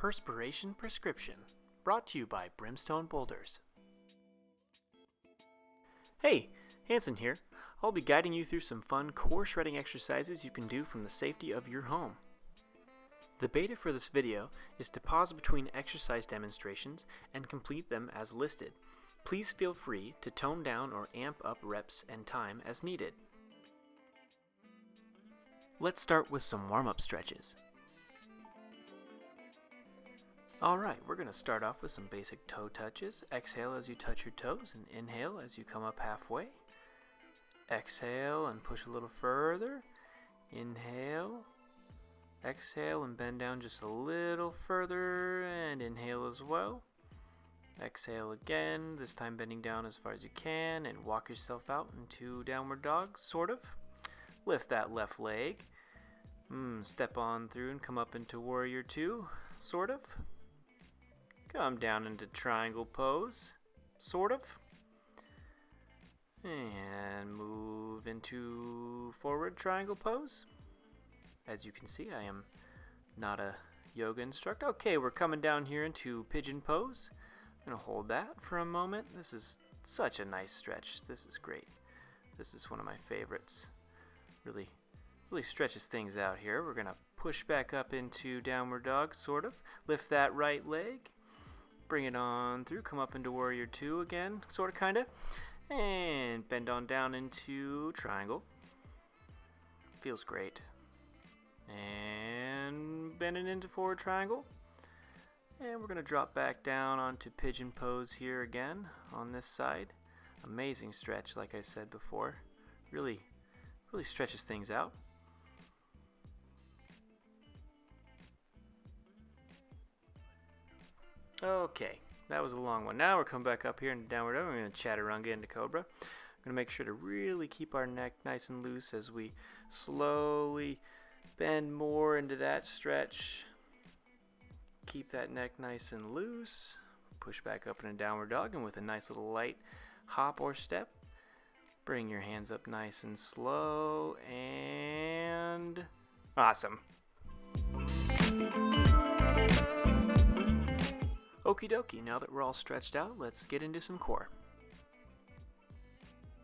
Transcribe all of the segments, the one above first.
Perspiration Prescription, brought to you by Brimstone Boulders. Hey, Hanson here. I'll be guiding you through some fun core shredding exercises you can do from the safety of your home. The beta for this video is to pause between exercise demonstrations and complete them as listed. Please feel free to tone down or amp up reps and time as needed. Let's start with some warm-up stretches. Alright, we're going to start off with some basic toe touches. Exhale as you touch your toes and inhale as you come up halfway. Exhale and push a little further. Inhale. Exhale and bend down just a little further and inhale as well. Exhale again, this time bending down as far as you can and walk yourself out into downward dog, sort of. Lift that left leg. Step on through and come up into warrior two, sort of. Come down into triangle pose, sort of. And move into forward triangle pose. As you can see, I am not a yoga instructor. Okay, we're coming down here into pigeon pose. I'm going to hold that for a moment. This is such a nice stretch. This is great. This is one of my favorites. Really stretches things out here. We're going to push back up into downward dog, sort of. Lift that right leg. Bring it on through. Come up into warrior two again, sort of, kind of. And bend on down into triangle. Feels great. And bend it into forward triangle. And we're going to drop back down onto pigeon pose here again on this side. Amazing stretch, like I said before. Really stretches things out. Okay, that was a long one. Now we're coming back up here into downward dog. We're going to chaturanga into cobra. I'm going to make sure to really keep our neck nice and loose as we slowly bend more into that stretch. Keep that neck nice and loose. Push back up in a downward dog, and with a nice little light hop or step, bring your hands up nice and slow, and awesome. Okie dokie, now that we're all stretched out, let's get into some core.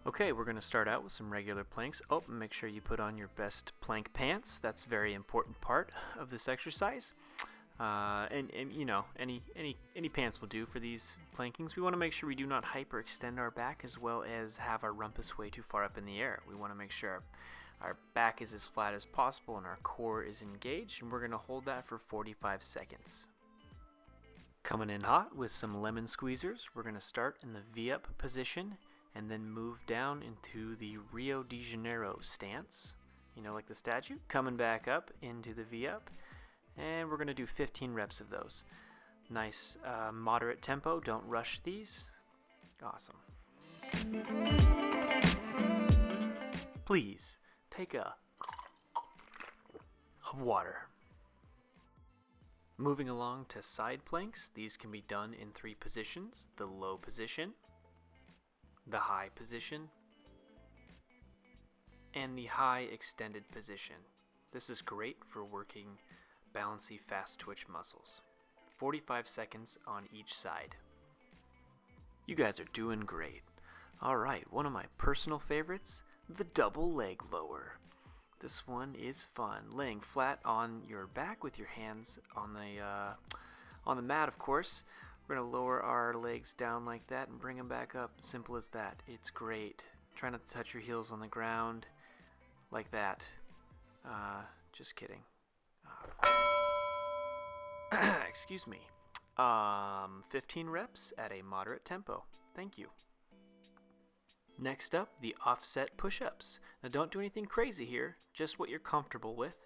Okay, we're going to start out with some regular planks. Make sure you put on your best plank pants. That's a very important part of this exercise. And you know, any pants will do for these plankings. We want to make sure we do not hyperextend our back as well as have our rumpus way too far up in the air. We want to make sure our back is as flat as possible and our core is engaged, and we're going to hold that for 45 seconds. Coming in hot with some lemon squeezers, we're going to start in the V-up position and then move down into the Rio de Janeiro stance, you know, like the statue. Coming back up into the V-up, and we're going to do 15 reps of those. Nice moderate tempo, don't rush these. Awesome. Please take a of water. Moving along to side planks, these can be done in 3 positions: the low position, the high position, and the high extended position. This is great for working bouncy fast twitch muscles. 45 seconds on each side. You guys are doing great. Alright, one of my personal favorites, the double leg lower. This one is fun. Laying flat on your back with your hands on the mat, of course. We're going to lower our legs down like that and bring them back up. Simple as that. It's great. Try not to touch your heels on the ground like that. Just kidding. Excuse me. 15 reps at a moderate tempo. Thank you. Next up, the offset push-ups. Now don't do anything crazy here, just what you're comfortable with,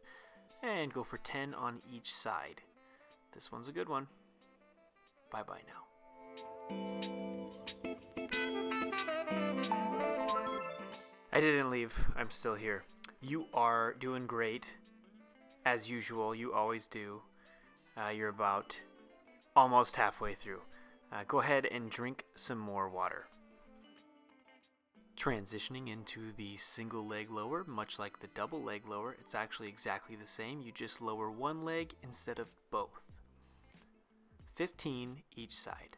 and go for 10 on each side. This one's a good one. Bye-bye now. I didn't leave. I'm still here. You are doing great. As usual, you always do. You're about almost halfway through. Go ahead and drink some more water. Transitioning into the single leg lower, much like the double leg lower, it's actually exactly the same. You just lower one leg instead of both. 15 each side.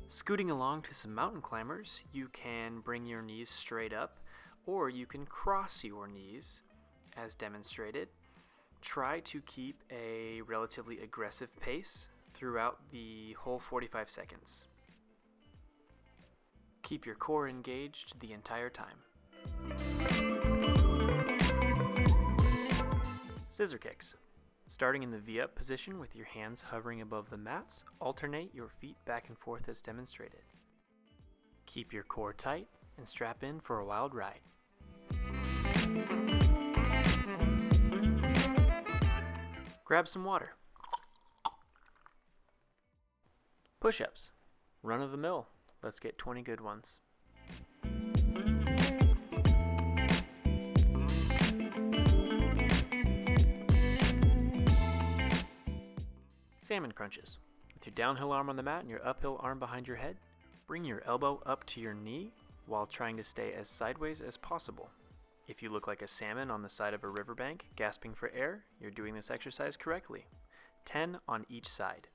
Scooting along to some mountain climbers, you can bring your knees straight up, or you can cross your knees, as demonstrated. Try to keep a relatively aggressive pace throughout the whole 45 seconds. Keep your core engaged the entire time. Scissor kicks. Starting in the V-up position with your hands hovering above the mats, alternate your feet back and forth as demonstrated. Keep your core tight and strap in for a wild ride. Grab some water. Push-ups. Run of the mill. Let's get 20 good ones. Salmon crunches. With your downhill arm on the mat and your uphill arm behind your head, bring your elbow up to your knee while trying to stay as sideways as possible. If you look like a salmon on the side of a riverbank, gasping for air, you're doing this exercise correctly. 10 on each side.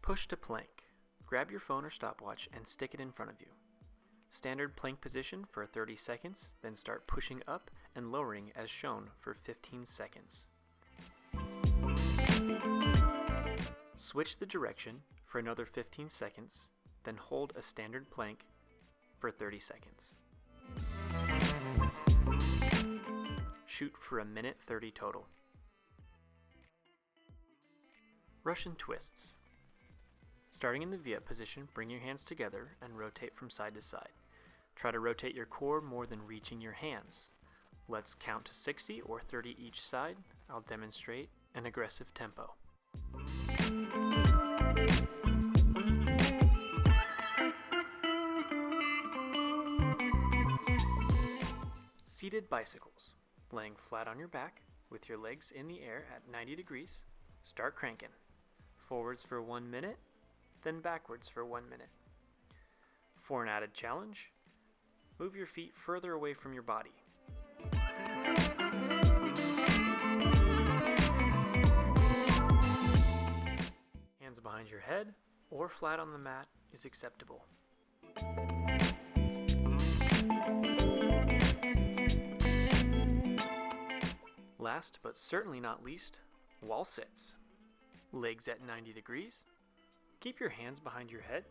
Push to plank. Grab your phone or stopwatch and stick it in front of you. Standard plank position for 30 seconds, then start pushing up and lowering as shown for 15 seconds. Switch the direction for another 15 seconds, then hold a standard plank for 30 seconds. Shoot for a minute 30 total. Russian twists. Starting in the V-up position, bring your hands together and rotate from side to side. Try to rotate your core more than reaching your hands. Let's count to 60 or 30 each side. I'll demonstrate an aggressive tempo. Seated bicycles. Laying flat on your back with your legs in the air at 90 degrees. Start cranking. Forwards for 1 minute, then backwards for 1 minute. For an added challenge, move your feet further away from your body. Hands behind your head or flat on the mat is acceptable. Last but certainly not least, wall sits. Legs at 90 degrees. Keep your hands behind your head.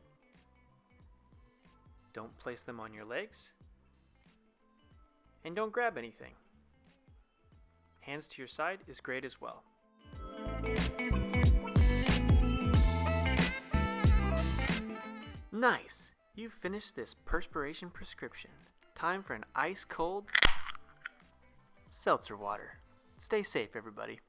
Don't place them on your legs. And don't grab anything. Hands to your side is great as well. Nice! You've finished this perspiration prescription. Time for an ice cold seltzer water. Stay safe, everybody.